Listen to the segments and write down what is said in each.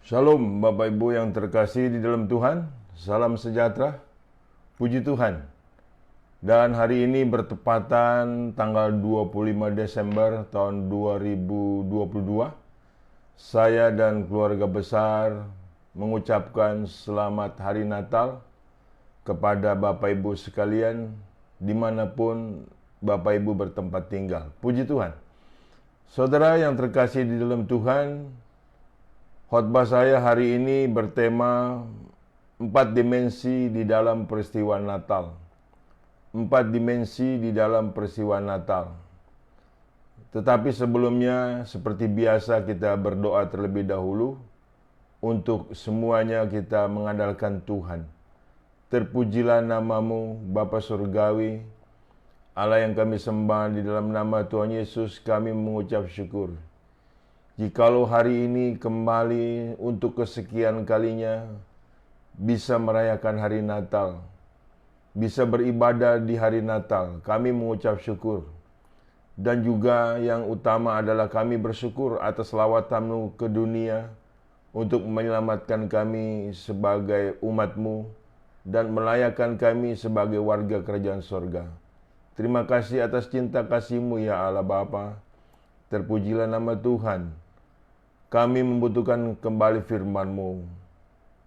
Shalom Bapak Ibu yang terkasih di dalam Tuhan, salam sejahtera, puji Tuhan. Dan hari ini bertepatan tanggal 25 Desember tahun 2022. Saya dan keluarga besar mengucapkan selamat hari Natal kepada Bapak Ibu sekalian dimanapun Bapak Ibu bertempat tinggal. Puji Tuhan. Saudara yang terkasih di dalam Tuhan, khotbah saya hari ini bertema 4 dimensi di dalam peristiwa Natal. 4 dimensi di dalam peristiwa Natal. Tetapi sebelumnya, seperti biasa kita berdoa terlebih dahulu. Untuk semuanya kita mengandalkan Tuhan. Terpujilah namamu, Bapa Surgawi, Allah yang kami sembah. Di dalam nama Tuhan Yesus kami mengucap syukur. Jikalau hari ini kembali untuk kesekian kalinya bisa merayakan hari Natal, bisa beribadah di hari Natal, kami mengucap syukur. Dan juga yang utama adalah kami bersyukur atas lawatan-Mu ke dunia untuk menyelamatkan kami sebagai umat-Mu dan melayakan kami sebagai warga kerajaan sorga. Terima kasih atas cinta kasih-Mu ya Allah Bapa. Terpujilah nama Tuhan. Kami membutuhkan kembali firman-Mu.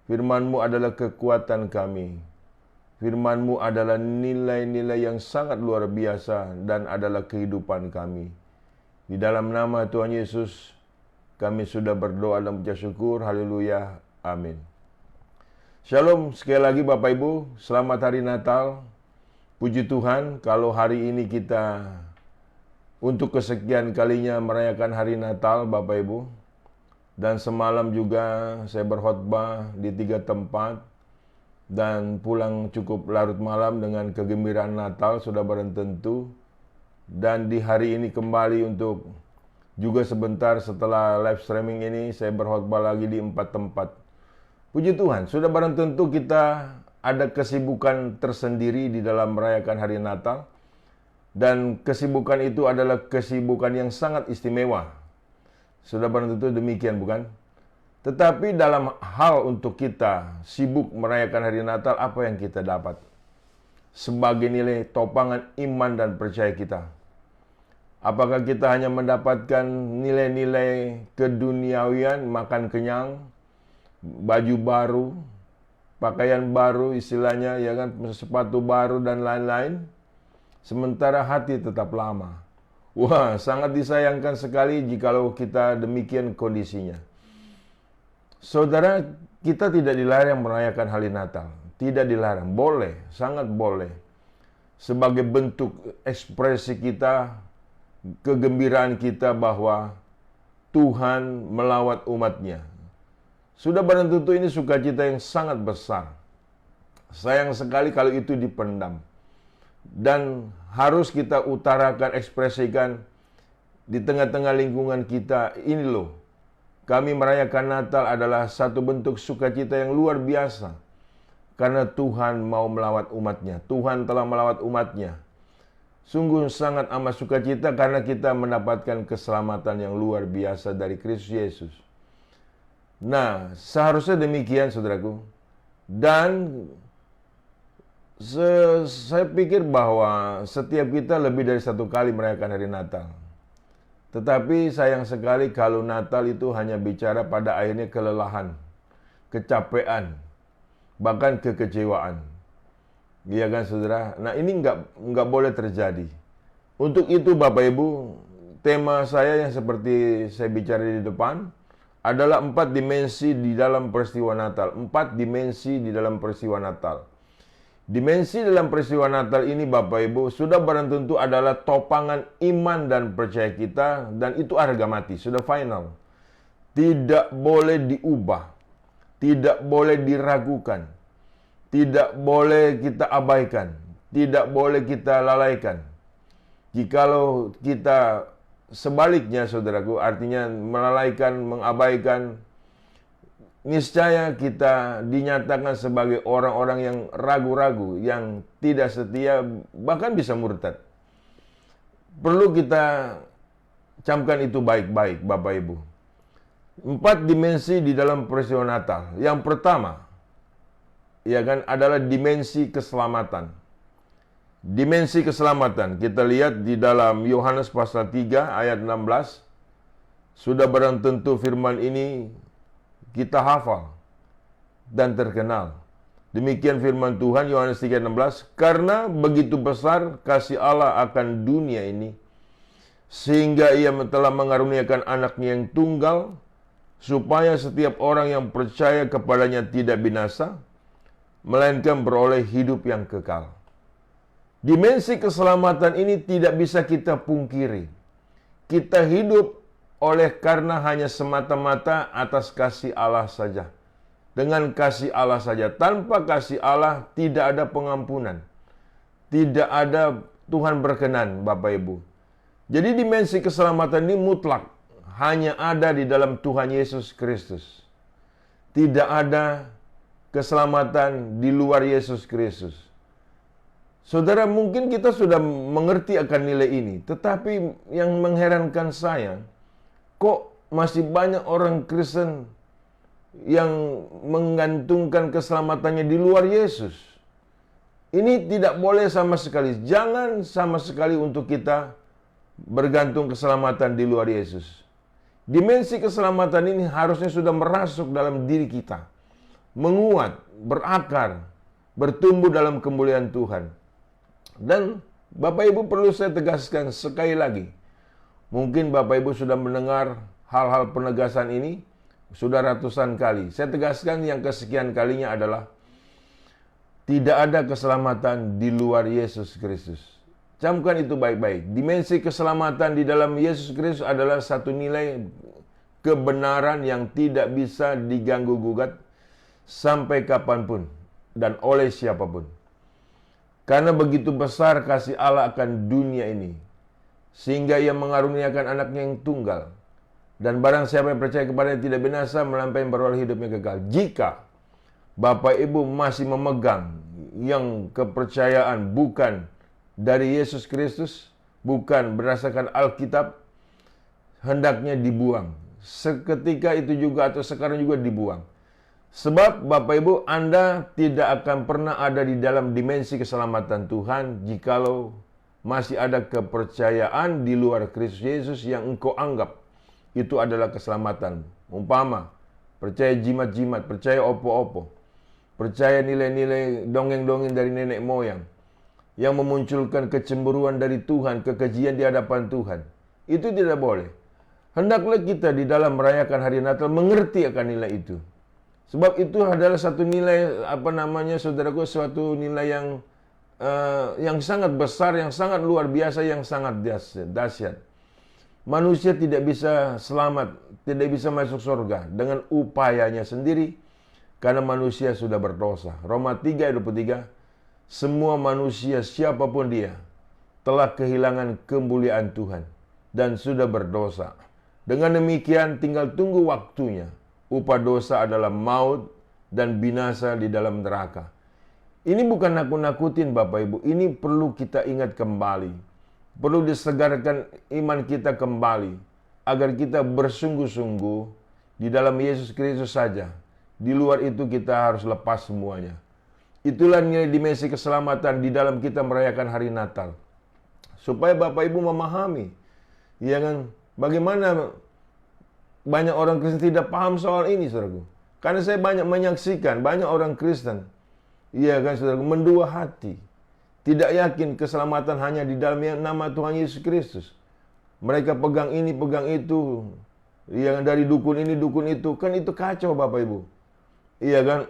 Firman-Mu adalah kekuatan kami. Firman-Mu adalah nilai-nilai yang sangat luar biasa dan adalah kehidupan kami. Di dalam nama Tuhan Yesus, kami sudah berdoa dan mengucap syukur. Haleluya. Amin. Shalom sekali lagi Bapak Ibu. Selamat hari Natal. Puji Tuhan kalau hari ini kita untuk kesekian kalinya merayakan hari Natal Bapak Ibu. Dan semalam juga saya berkhotbah di 3 tempat dan pulang cukup larut malam dengan kegembiraan Natal sudah barang tentu. Dan di hari ini kembali untuk juga sebentar setelah live streaming ini saya berkhotbah lagi di 4 tempat. Puji Tuhan, sudah barang tentu kita ada kesibukan tersendiri di dalam merayakan hari Natal. Dan kesibukan itu adalah kesibukan yang sangat istimewa. Sudah barang tentu demikian bukan? Tetapi dalam hal untuk kita sibuk merayakan hari Natal, apa yang kita dapat? Sebagai nilai topangan iman dan percaya kita. Apakah kita hanya mendapatkan nilai-nilai keduniawian, makan kenyang, baju baru, pakaian baru istilahnya, ya kan, sepatu baru dan lain-lain, sementara hati tetap lama. Wah, sangat disayangkan sekali jikalau kita demikian kondisinya. Saudara, kita tidak dilarang merayakan hari Natal. Tidak dilarang, boleh, sangat boleh. Sebagai bentuk ekspresi kita, kegembiraan kita bahwa Tuhan melawat umat-Nya. Sudah barang tentu ini sukacita yang sangat besar. Sayang sekali kalau itu dipendam. Dan harus kita utarakan, ekspresikan di tengah-tengah lingkungan kita. Ini loh, kami merayakan Natal adalah satu bentuk sukacita yang luar biasa. Karena Tuhan mau melawat umat-Nya. Tuhan telah melawat umat-Nya. Sungguh sangat amat sukacita karena kita mendapatkan keselamatan yang luar biasa dari Kristus Yesus. Nah, seharusnya demikian saudaraku. Dan saya pikir bahwa setiap kita lebih dari satu kali merayakan hari Natal. Tetapi sayang sekali kalau Natal itu hanya bicara pada akhirnya kelelahan, kecapean, bahkan kekecewaan. Iya kan saudara? Nah ini nggak boleh terjadi. Untuk itu Bapak Ibu, tema saya yang seperti saya bicara di depan adalah 4 dimensi di dalam peristiwa Natal. 4 dimensi di dalam peristiwa Natal. Dimensi dalam peristiwa Natal ini Bapak Ibu sudah barang tentu adalah topangan iman dan percaya kita, dan itu harga mati, sudah final. Tidak boleh diubah, tidak boleh diragukan, tidak boleh kita abaikan, tidak boleh kita lalaikan. Jikalau kita sebaliknya saudaraku, artinya melalaikan, mengabaikan, niscaya kita dinyatakan sebagai orang-orang yang ragu-ragu, yang tidak setia, bahkan bisa murtad. Perlu kita camkan itu baik-baik, Bapak Ibu. 4 dimensi di dalam peristiwa Natal. Yang pertama, ya kan, adalah dimensi keselamatan. Dimensi keselamatan kita lihat di dalam Yohanes pasal 3 ayat 16. Sudah barang tentu firman ini kita hafal dan terkenal. Demikian firman Tuhan Yohanes 3:16, karena begitu besar kasih Allah akan dunia ini, sehingga ia telah mengaruniakan anaknya yang tunggal, supaya setiap orang yang percaya kepadanya tidak binasa, melainkan beroleh hidup yang kekal. Dimensi keselamatan ini tidak bisa kita pungkiri. Kita hidup oleh karena hanya semata-mata atas kasih Allah saja. Dengan kasih Allah saja. Tanpa kasih Allah tidak ada pengampunan. Tidak ada Tuhan berkenan, Bapak Ibu. Jadi dimensi keselamatan ini mutlak. Hanya ada di dalam Tuhan Yesus Kristus. Tidak ada keselamatan di luar Yesus Kristus. Saudara, mungkin kita sudah mengerti akan nilai ini. Tetapi yang mengherankan saya, kok masih banyak orang Kristen yang menggantungkan keselamatannya di luar Yesus. Ini tidak boleh sama sekali. Jangan sama sekali untuk kita bergantung keselamatan di luar Yesus. Dimensi keselamatan ini harusnya sudah merasuk dalam diri kita. Menguat, berakar, bertumbuh dalam kemuliaan Tuhan. Dan Bapak Ibu perlu saya tegaskan sekali lagi. Mungkin Bapak Ibu sudah mendengar hal-hal penegasan ini sudah ratusan kali. Saya tegaskan yang kesekian kalinya adalah tidak ada keselamatan di luar Yesus Kristus. Camkan itu baik-baik. Dimensi keselamatan di dalam Yesus Kristus adalah satu nilai kebenaran yang tidak bisa diganggu-gugat sampai kapanpun dan oleh siapapun. Karena begitu besar kasih Allah akan dunia ini, sehingga ia mengaruniakan anaknya yang tunggal. Dan barang siapa yang percaya kepadanya tidak binasa, melampaui beroleh hidupnya kekal. Jika Bapak Ibu masih memegang yang kepercayaan bukan dari Yesus Kristus, bukan berdasarkan Alkitab, hendaknya dibuang. Seketika itu juga atau sekarang juga dibuang. Sebab Bapak Ibu, Anda tidak akan pernah ada di dalam dimensi keselamatan Tuhan jikalau masih ada kepercayaan di luar Kristus Yesus yang engkau anggap itu adalah keselamatan. Umpama, percaya jimat-jimat, percaya opo-opo, percaya nilai-nilai dongeng-dongeng dari nenek moyang yang memunculkan kecemburuan dari Tuhan, kekejian di hadapan Tuhan. Itu tidak boleh. Hendaklah kita di dalam merayakan hari Natal mengerti akan nilai itu. Sebab itu adalah satu nilai, saudaraku, suatu nilai yang sangat besar, yang sangat luar biasa, yang sangat dahsyat. Manusia tidak bisa selamat, tidak bisa masuk surga dengan upayanya sendiri, karena manusia sudah berdosa. Roma 3 ayat 23, semua manusia siapapun dia telah kehilangan kemuliaan Tuhan dan sudah berdosa. Dengan demikian tinggal tunggu waktunya. Upah dosa adalah maut dan binasa di dalam neraka. Ini bukan nakut-nakutin Bapak Ibu, ini perlu kita ingat kembali. Perlu disegarkan iman kita kembali, agar kita bersungguh-sungguh di dalam Yesus Kristus saja. Di luar itu kita harus lepas semuanya. Itulah nilai dimensi keselamatan di dalam kita merayakan hari Natal. Supaya Bapak Ibu memahami, ya kan, bagaimana banyak orang Kristen tidak paham soal ini, saudaraku. Karena saya banyak menyaksikan, banyak orang Kristen, iya kan saudaraku, mendua hati. Tidak yakin keselamatan hanya di dalam nama Tuhan Yesus Kristus. Mereka pegang ini, pegang itu. Iya kan, dari dukun ini, dukun itu. Kan itu kacau Bapak Ibu. Iya kan,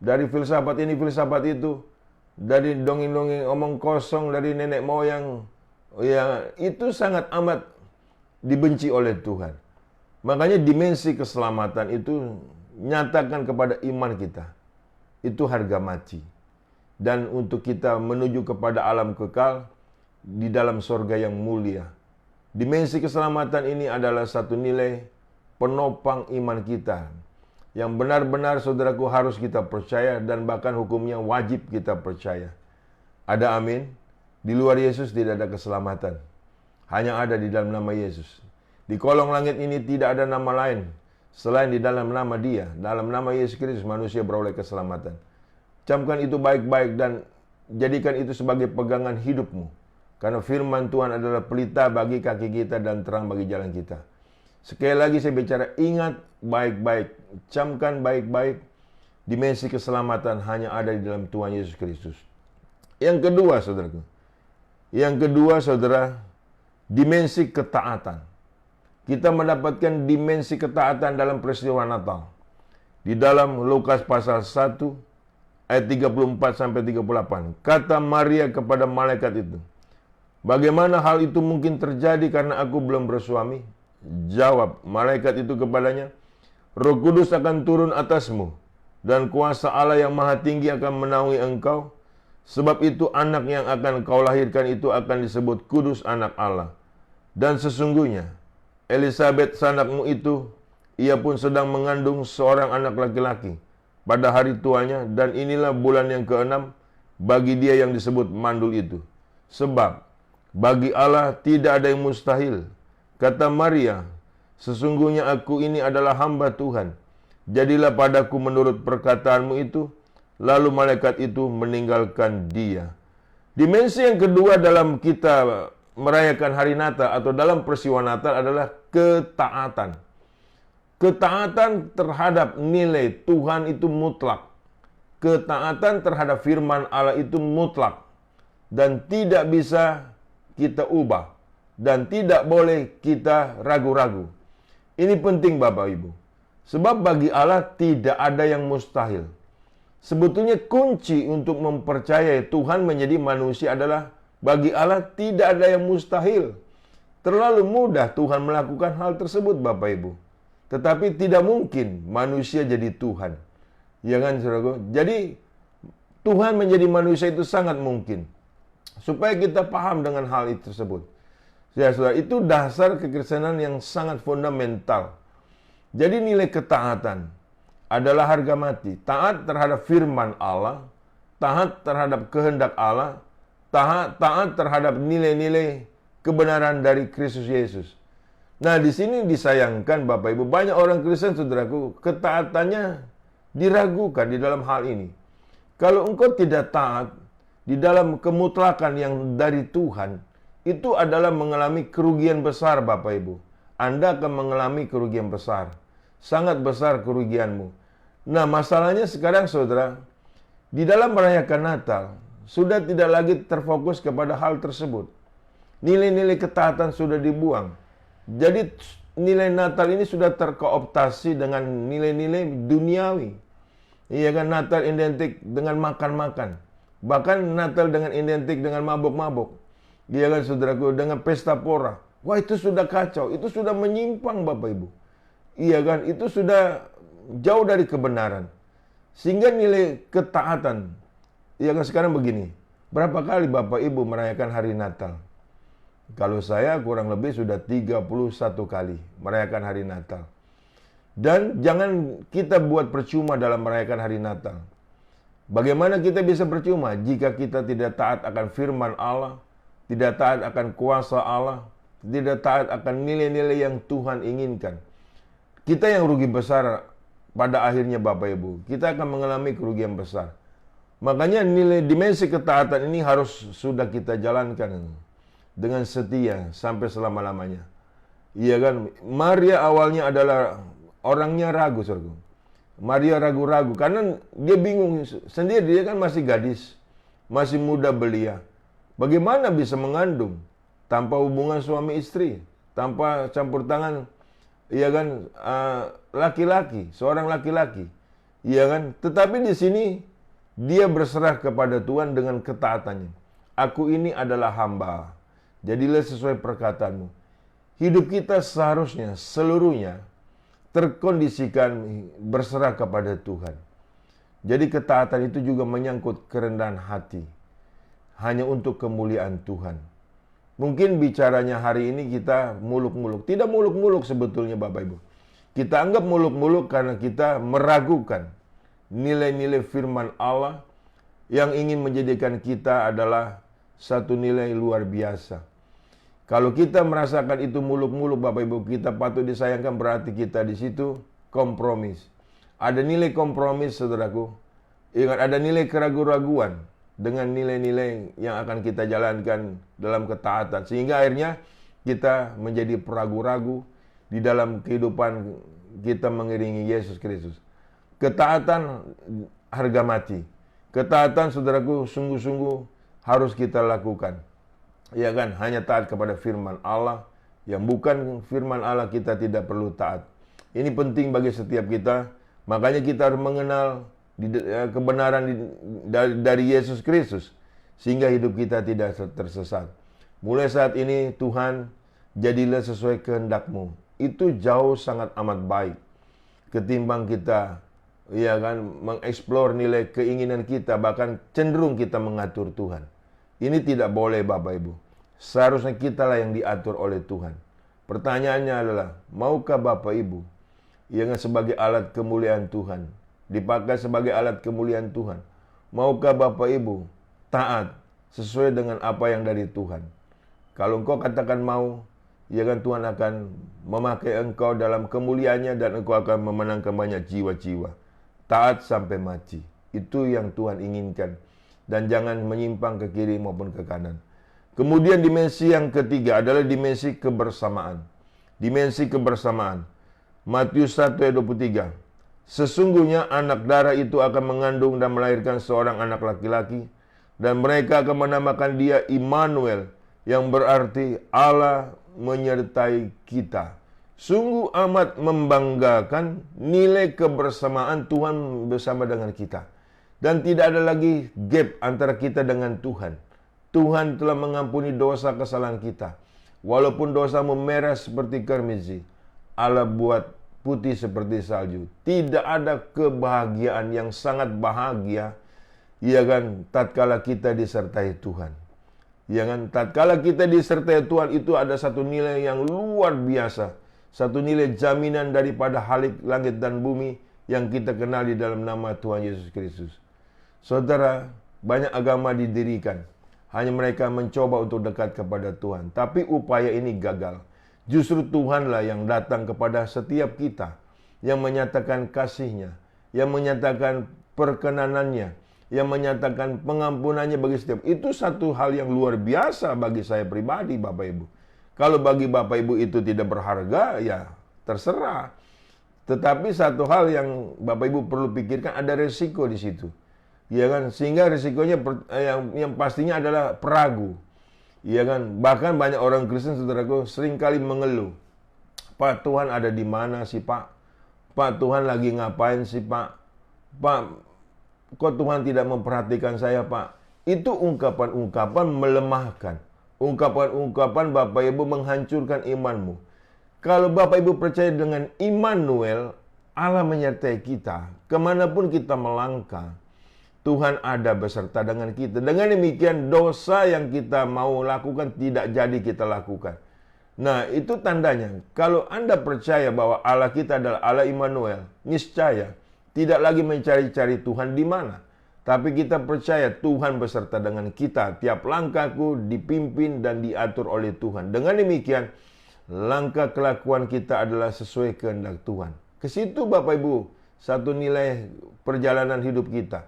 dari filsafat ini, filsafat itu. Dari dongeng-dongeng omong kosong, dari nenek moyang. Ya, itu sangat amat dibenci oleh Tuhan. Makanya dimensi keselamatan itu nyatakan kepada iman kita. Itu harga mati. Dan untuk kita menuju kepada alam kekal di dalam sorga yang mulia. Dimensi keselamatan ini adalah satu nilai penopang iman kita. Yang benar-benar saudaraku harus kita percaya dan bahkan hukumnya wajib kita percaya. Ada amin? Di luar Yesus tidak ada keselamatan. Hanya ada di dalam nama Yesus. Di kolong langit ini tidak ada nama lain selain di dalam nama Dia, dalam nama Yesus Kristus manusia beroleh keselamatan. Camkan itu baik-baik dan jadikan itu sebagai pegangan hidupmu. Karena firman Tuhan adalah pelita bagi kaki kita dan terang bagi jalan kita. Sekali lagi saya bicara, ingat baik-baik, camkan baik-baik, dimensi keselamatan hanya ada di dalam Tuhan Yesus Kristus. Yang kedua, saudaraku. Yang kedua, saudara, dimensi ketaatan. Kita mendapatkan dimensi ketaatan dalam peristiwa Natal. Di dalam Lukas pasal 1 ayat 34 sampai 38. Kata Maria kepada malaikat itu, "Bagaimana hal itu mungkin terjadi karena aku belum bersuami?" Jawab malaikat itu kepadanya, "Roh Kudus akan turun atasmu dan kuasa Allah yang Maha Tinggi akan menaungi engkau. Sebab itu anak yang akan kau lahirkan itu akan disebut Kudus Anak Allah. Dan sesungguhnya Elisabet sanakmu itu, ia pun sedang mengandung seorang anak laki-laki pada hari tuanya, dan inilah bulan yang ke-6 bagi dia yang disebut mandul itu. Sebab bagi Allah tidak ada yang mustahil." Kata Maria, "Sesungguhnya aku ini adalah hamba Tuhan. Jadilah padaku menurut perkataanmu itu." Lalu malaikat itu meninggalkan dia. Dimensi yang kedua dalam kita merayakan hari Natal atau dalam peristiwa Natal adalah ketaatan. Ketaatan terhadap nilai Tuhan itu mutlak. Ketaatan terhadap firman Allah itu mutlak. Dan tidak bisa kita ubah. Dan tidak boleh kita ragu-ragu. Ini penting Bapak Ibu. Sebab bagi Allah tidak ada yang mustahil. Sebetulnya kunci untuk mempercayai Tuhan menjadi manusia adalah bagi Allah tidak ada yang mustahil. Terlalu mudah Tuhan melakukan hal tersebut Bapak Ibu. Tetapi tidak mungkin manusia jadi Tuhan. Ya kan saudaraku? Jadi Tuhan menjadi manusia itu sangat mungkin. Supaya kita paham dengan hal itu tersebut. Ya saudara, itu dasar kekristenan yang sangat fundamental. Jadi nilai ketaatan adalah harga mati. Taat terhadap firman Allah, taat terhadap kehendak Allah, taat terhadap nilai-nilai kebenaran dari Kristus Yesus. Nah, di sini disayangkan Bapak Ibu, banyak orang Kristen saudaraku, ketaatannya diragukan di dalam hal ini. Kalau engkau tidak taat di dalam kemutlakan yang dari Tuhan, itu adalah mengalami kerugian besar Bapak Ibu. Anda akan mengalami kerugian besar. Sangat besar kerugianmu. Nah, masalahnya sekarang saudara, di dalam merayakan Natal, sudah tidak lagi terfokus kepada hal tersebut. Nilai-nilai ketaatan sudah dibuang. Jadi nilai Natal ini sudah terkooptasi dengan nilai-nilai duniawi. Iya kan, Natal identik dengan makan-makan. Bahkan Natal dengan identik dengan mabuk-mabuk. Iya kan saudaraku, dengan pesta pora. Wah, itu sudah kacau, itu sudah menyimpang Bapak Ibu. Iya kan, itu sudah jauh dari kebenaran. Sehingga nilai ketaatan, iya kan sekarang begini. Berapa kali Bapak Ibu merayakan hari Natal? Kalau saya kurang lebih sudah 31 kali merayakan hari Natal. Dan jangan kita buat percuma dalam merayakan hari Natal. Bagaimana kita bisa percuma jika kita tidak taat akan firman Allah, tidak taat akan kuasa Allah, tidak taat akan nilai-nilai yang Tuhan inginkan. Kita yang rugi besar pada akhirnya Bapak Ibu. Kita akan mengalami kerugian besar. Makanya nilai dimensi ketaatan ini harus sudah kita jalankan dengan setia sampai selama-lamanya. Iya kan? Maria awalnya adalah orangnya ragu, saudara. Maria ragu-ragu karena dia bingung sendiri, dia kan masih gadis, masih muda belia. Bagaimana bisa mengandung tanpa hubungan suami istri, tanpa campur tangan, iya kan, laki-laki, seorang laki-laki, iya kan. Tetapi di sini dia berserah kepada Tuhan dengan ketaatannya. Aku ini adalah hamba, jadilah sesuai perkataanmu. Hidup kita seharusnya seluruhnya terkondisikan berserah kepada Tuhan. Jadi ketaatan itu juga menyangkut kerendahan hati, hanya untuk kemuliaan Tuhan. Mungkin bicaranya hari ini kita muluk-muluk. Tidak muluk-muluk sebetulnya Bapak Ibu. Kita anggap muluk-muluk karena kita meragukan nilai-nilai firman Allah yang ingin menjadikan kita adalah satu nilai luar biasa. Kalau kita merasakan itu muluk-muluk Bapak Ibu, kita patut disayangkan, berarti kita di situ kompromis. Ada nilai kompromis, saudaraku. Ingat, ada nilai keraguan-raguan dengan nilai-nilai yang akan kita jalankan dalam ketaatan. Sehingga akhirnya kita menjadi peragu-ragu di dalam kehidupan kita mengiringi Yesus Kristus. Ketaatan harga mati. Ketaatan, saudaraku, sungguh-sungguh harus kita lakukan. Ya kan, hanya taat kepada firman Allah. Yang bukan firman Allah kita tidak perlu taat. Ini penting bagi setiap kita. Makanya kita harus mengenal kebenaran dari Yesus Kristus, sehingga hidup kita tidak tersesat. Mulai saat ini, Tuhan, jadilah sesuai kehendak-Mu. Itu jauh sangat amat baik ketimbang kita, ya kan, mengeksplor nilai keinginan kita, bahkan cenderung kita mengatur Tuhan. Ini tidak boleh, Bapak Ibu. Seharusnya kitalah yang diatur oleh Tuhan. Pertanyaannya adalah, maukah Bapak Ibu yang sebagai alat kemuliaan Tuhan, dipakai sebagai alat kemuliaan Tuhan? Maukah Bapak Ibu taat sesuai dengan apa yang dari Tuhan? Kalau engkau katakan mau, ya kan, Tuhan akan memakai engkau dalam kemuliaannya dan engkau akan memenangkan banyak jiwa-jiwa. Taat sampai mati. Itu yang Tuhan inginkan. Dan jangan menyimpang ke kiri maupun ke kanan. Kemudian dimensi yang ketiga adalah dimensi kebersamaan. Dimensi kebersamaan. Matius 1 ayat 23. Sesungguhnya anak darah itu akan mengandung dan melahirkan seorang anak laki-laki, dan mereka akan menamakan dia Immanuel, yang berarti Allah menyertai kita. Sungguh amat membanggakan nilai kebersamaan Tuhan bersama dengan kita. Dan tidak ada lagi gap antara kita dengan Tuhan. Tuhan telah mengampuni dosa kesalahan kita. Walaupun dosa memerah seperti karmisi, Allah buat putih seperti salju. Tidak ada kebahagiaan yang sangat bahagia, ya kan, tatkala kita disertai Tuhan. Ya kan, tatkala kita disertai Tuhan, itu ada satu nilai yang luar biasa. Satu nilai jaminan daripada halik langit dan bumi yang kita kenal di dalam nama Tuhan Yesus Kristus. Saudara, banyak agama didirikan. Hanya mereka mencoba untuk dekat kepada Tuhan. Tapi upaya ini gagal. Justru Tuhanlah yang datang kepada setiap kita, yang menyatakan kasih-Nya, yang menyatakan perkenanannya, yang menyatakan pengampunannya bagi setiap. Itu satu hal yang luar biasa bagi saya pribadi, Bapak Ibu. Kalau bagi Bapak Ibu itu tidak berharga, ya terserah. Tetapi satu hal yang Bapak Ibu perlu pikirkan, ada resiko di situ. Ya kan, sehingga risikonya yang pastinya adalah peragu. Ya kan, bahkan banyak orang Kristen, saudaraku, seringkali mengeluh. Pak, Tuhan ada di mana sih, Pak? Pak, Tuhan lagi ngapain sih, Pak? Pak, kok Tuhan tidak memperhatikan saya, Pak? Itu ungkapan-ungkapan melemahkan. Ungkapan-ungkapan Bapak Ibu menghancurkan imanmu. Kalau Bapak Ibu percaya dengan Immanuel, Allah menyertai kita, kemanapun kita melangkah, Tuhan ada beserta dengan kita. Dengan demikian, dosa yang kita mau lakukan tidak jadi kita lakukan. Nah, itu tandanya. Kalau Anda percaya bahwa Allah kita adalah Allah Immanuel, niscaya tidak lagi mencari-cari Tuhan di mana. Tapi kita percaya Tuhan beserta dengan kita. Tiap langkahku dipimpin dan diatur oleh Tuhan. Dengan demikian, langkah kelakuan kita adalah sesuai kehendak Tuhan. Ke situ, Bapak Ibu, satu nilai perjalanan hidup kita.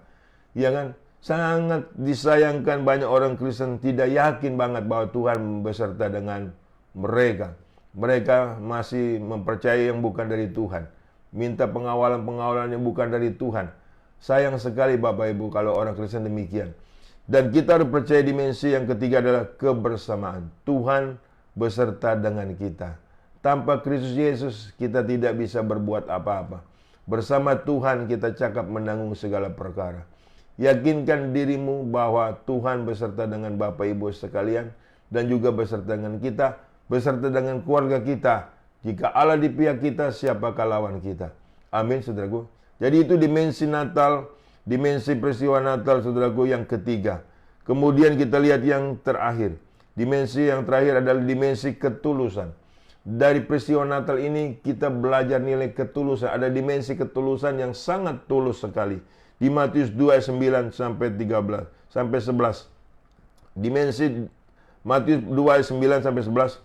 Ya kan? Sangat disayangkan banyak orang Kristen tidak yakin banget bahwa Tuhan beserta dengan mereka. Mereka masih mempercayai yang bukan dari Tuhan. Minta pengawalan-pengawalan yang bukan dari Tuhan. Sayang sekali Bapak Ibu kalau orang Kristen demikian. Dan kita harus percaya dimensi yang ketiga adalah kebersamaan. Tuhan beserta dengan kita. Tanpa Kristus Yesus kita tidak bisa berbuat apa-apa. Bersama Tuhan kita cakap menanggung segala perkara. Yakinkan dirimu bahwa Tuhan beserta dengan Bapak Ibu sekalian dan juga beserta dengan kita, beserta dengan keluarga kita. Jika Allah di pihak kita, siapakah lawan kita? Amin, saudaraku. Jadi itu dimensi Natal, dimensi peristiwa Natal, saudaraku, yang ketiga. Kemudian kita lihat yang terakhir. Dimensi yang terakhir adalah dimensi ketulusan. Dari peristiwa Natal ini kita belajar nilai ketulusan. Ada dimensi ketulusan yang sangat tulus sekali. Di Matius 2 ayat 9 sampai 13 sampai 11. Dimensi Matius 2 ayat 9 sampai 11.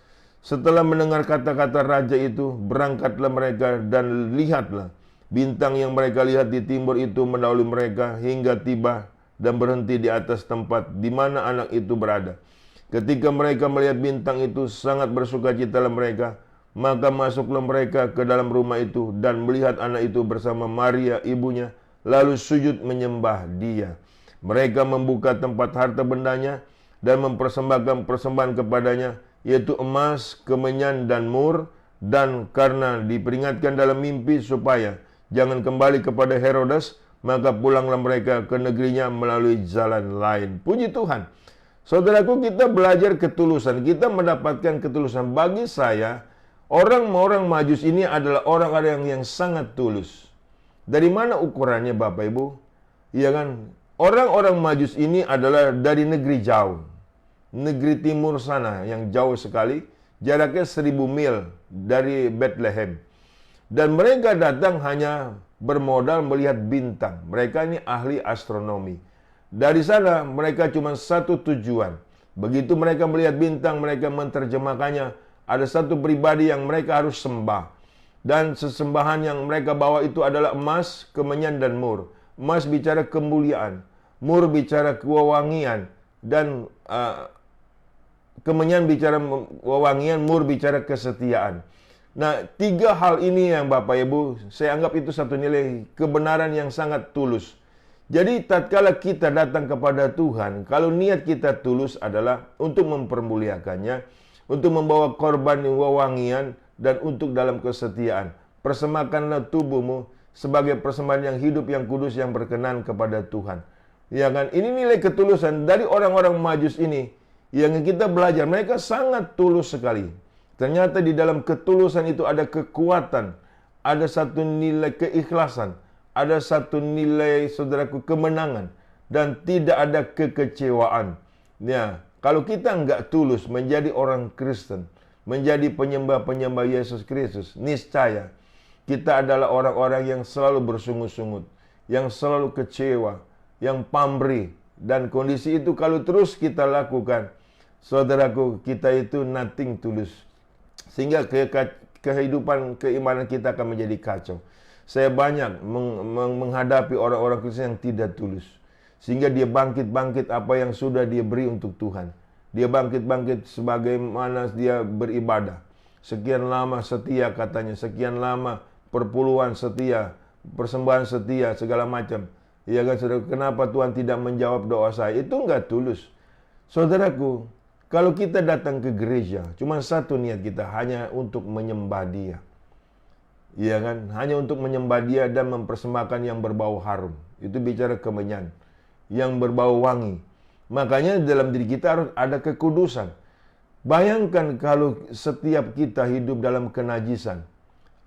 Setelah mendengar kata-kata raja itu, berangkatlah mereka dan lihatlah. Bintang yang mereka lihat di timur itu mendahului mereka hingga tiba dan berhenti di atas tempat di mana anak itu berada. Ketika mereka melihat bintang itu, sangat bersukacitalah mereka. Maka masuklah mereka ke dalam rumah itu dan melihat anak itu bersama Maria ibunya, lalu sujud menyembah dia. Mereka membuka tempat harta bendanya dan mempersembahkan persembahan kepadanya, yaitu emas, kemenyan, dan mur. Dan karena diperingatkan dalam mimpi supaya jangan kembali kepada Herodes, maka pulanglah mereka ke negerinya melalui jalan lain. Puji Tuhan. Saudaraku, kita belajar ketulusan, kita mendapatkan ketulusan. Bagi saya, orang-orang Majus ini adalah orang-orang yang sangat tulus. Dari mana ukurannya Bapak Ibu? Iya kan? Orang-orang Majus ini adalah dari negeri jauh. Negeri timur sana yang jauh sekali. Jaraknya 1000 mil dari Bethlehem. Dan mereka datang hanya bermodal melihat bintang. Mereka ini ahli astronomi. Dari sana mereka cuma satu tujuan. Begitu mereka melihat bintang, mereka menerjemahkannya. Ada satu pribadi yang mereka harus sembah. Dan sesembahan yang mereka bawa itu adalah emas, kemenyan, dan mur. Emas bicara kemuliaan, mur bicara kewewangian, dan kemenyan bicara wewangian, mur bicara kesetiaan. Nah, 3 hal ini yang Bapak Ibu, saya anggap itu satu nilai kebenaran yang sangat tulus. Jadi tatkala kita datang kepada Tuhan, kalau niat kita tulus adalah untuk mempermuliakannya, untuk membawa korban yang wewangian, dan untuk dalam kesetiaan. Persembahkanlah tubuhmu sebagai persembahan yang hidup, yang kudus, yang berkenan kepada Tuhan. Ya kan? Ini nilai ketulusan dari orang-orang Majus ini yang kita belajar. Mereka sangat tulus sekali. Ternyata di dalam ketulusan itu ada kekuatan, ada satu nilai keikhlasan, ada satu nilai, saudaraku, kemenangan, dan tidak ada kekecewaan. Ya, kalau kita enggak tulus menjadi orang Kristen, menjadi penyembah-penyembah Yesus Kristus, niscaya kita adalah orang-orang yang selalu bersungut-sungut, yang selalu kecewa, yang pamrih. Dan kondisi itu kalau terus kita lakukan, saudaraku, kita itu nothing tulus. Sehingga kehidupan keimanan kita akan menjadi kacau. Saya banyak menghadapi orang-orang Kristen yang tidak tulus. Sehingga dia bangkit-bangkit apa yang sudah dia beri untuk Tuhan. Dia bangkit-bangkit sebagaimana dia beribadah. Sekian lama setia katanya, sekian lama perpuluhan setia, persembahan setia, segala macam. Ya kan, saudara, kenapa Tuhan tidak menjawab doa saya? Itu enggak tulus. Saudaraku, kalau kita datang ke gereja, cuma satu niat kita, hanya untuk menyembah Dia. Iya kan? Hanya untuk menyembah Dia dan mempersembahkan yang berbau harum. Itu bicara kemenyan. Yang berbau wangi. Makanya dalam diri kita harus ada kekudusan. Bayangkan kalau setiap kita hidup dalam kenajisan.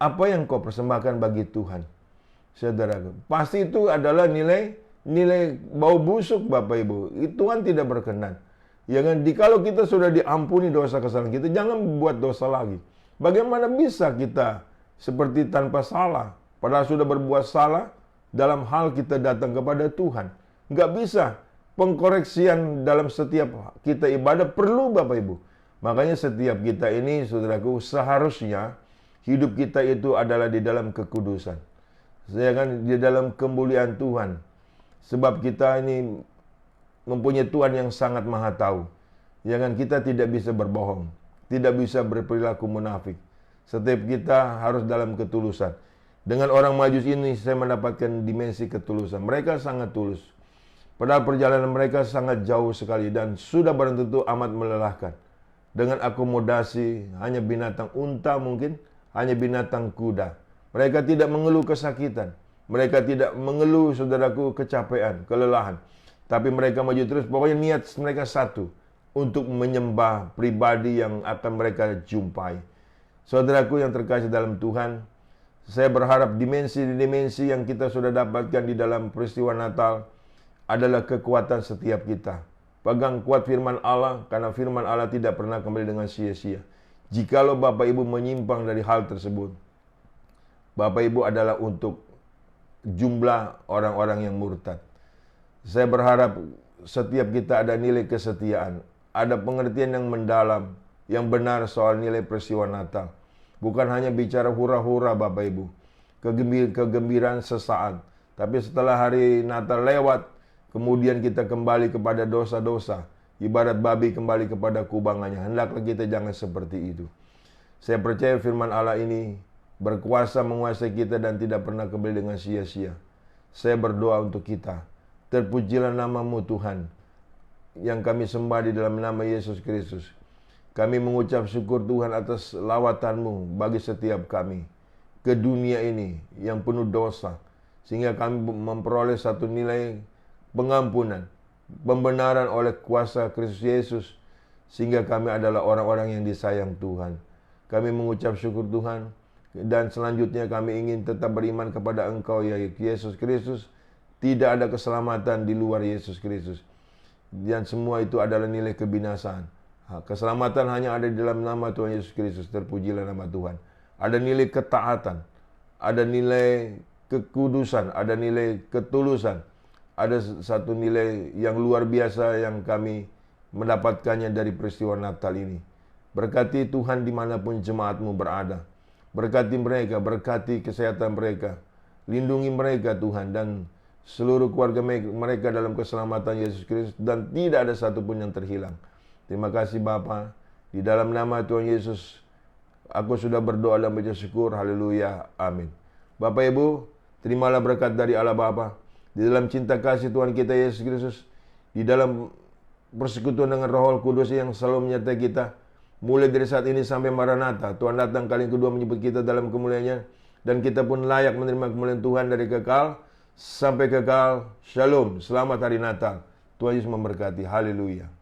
Apa yang kau persembahkan bagi Tuhan? Saudara, pasti itu adalah nilai bau busuk, Bapak Ibu. Tuhan tidak berkenan. Ya kan? Kalau kita sudah diampuni dosa kesalahan kita, jangan buat dosa lagi. Bagaimana bisa kita seperti tanpa salah, padahal sudah berbuat salah dalam hal kita datang kepada Tuhan? Nggak bisa. Pengkoreksian dalam setiap kita ibadah perlu, Bapak Ibu. Makanya setiap kita ini, saudaraku, seharusnya hidup kita itu adalah di dalam kekudusan. Saya kan di dalam kemuliaan Tuhan. Sebab kita ini mempunyai Tuhan yang sangat maha tahu. Ya kan, kita tidak bisa berbohong, tidak bisa berperilaku munafik. Setiap kita harus dalam ketulusan. Dengan orang Majus ini saya mendapatkan dimensi ketulusan. Mereka sangat tulus. Padahal perjalanan mereka sangat jauh sekali dan sudah barang tentu amat melelahkan. Dengan akomodasi hanya binatang unta mungkin, hanya binatang kuda. Mereka tidak mengeluh kesakitan. Mereka tidak mengeluh, saudaraku, kecapean, kelelahan. Tapi mereka maju terus. Pokoknya niat mereka satu, untuk menyembah pribadi yang akan mereka jumpai. Saudaraku yang terkasih dalam Tuhan, saya berharap dimensi-dimensi yang kita sudah dapatkan di dalam peristiwa Natal adalah kekuatan setiap kita. Pegang kuat firman Allah, karena firman Allah tidak pernah kembali dengan sia-sia. Jikalau Bapak Ibu menyimpang dari hal tersebut, Bapak Ibu adalah untuk jumlah orang-orang yang murtad. Saya berharap setiap kita ada nilai kesetiaan, ada pengertian yang mendalam yang benar soal nilai peristiwa Natal. Bukan hanya bicara hura-hura Bapak Ibu, kegembiraan sesaat. Tapi setelah hari Natal lewat, kemudian kita kembali kepada dosa-dosa. Ibarat babi kembali kepada kubangannya. Hendaklah kita jangan seperti itu. Saya percaya firman Allah ini berkuasa menguasai kita dan tidak pernah kembali dengan sia-sia. Saya berdoa untuk kita. Terpujilah namamu Tuhan, yang kami sembah di dalam nama Yesus Kristus. Kami mengucap syukur Tuhan atas lawatan-Mu bagi setiap kami ke dunia ini yang penuh dosa. Sehingga kami memperoleh satu nilai pengampunan, pembenaran oleh kuasa Kristus Yesus. Sehingga kami adalah orang-orang yang disayang Tuhan. Kami mengucap syukur Tuhan. Dan selanjutnya kami ingin tetap beriman kepada Engkau, ya Yesus Kristus. Tidak ada keselamatan di luar Yesus Kristus. Dan semua itu adalah nilai kebinasaan. Keselamatan hanya ada di dalam nama Tuhan Yesus Kristus. Terpujilah nama Tuhan. Ada nilai ketaatan, ada nilai kekudusan, ada nilai ketulusan. Ada satu nilai yang luar biasa yang kami mendapatkannya dari peristiwa Natal ini. Berkati Tuhan dimanapun jemaat-Mu berada. Berkati mereka, berkati kesehatan mereka. Lindungi mereka Tuhan, dan seluruh keluarga mereka dalam keselamatan Yesus Kristus. Dan tidak ada satupun yang terhilang. Terima kasih Bapa. Di dalam nama Tuhan Yesus, aku sudah berdoa dan mengucap syukur. Haleluya. Amin. Bapak Ibu, terimalah berkat dari Allah Bapa. Di dalam cinta kasih Tuhan kita Yesus Kristus, di dalam persekutuan dengan Roh Kudus yang selalu menyertai kita, mulai dari saat ini sampai Maranatha, Tuhan datang kali kedua menyebut kita dalam kemuliaan-Nya, dan kita pun layak menerima kemuliaan Tuhan dari kekal sampai kekal. Shalom, selamat hari Natal. Tuhan Yesus memberkati. Haleluya.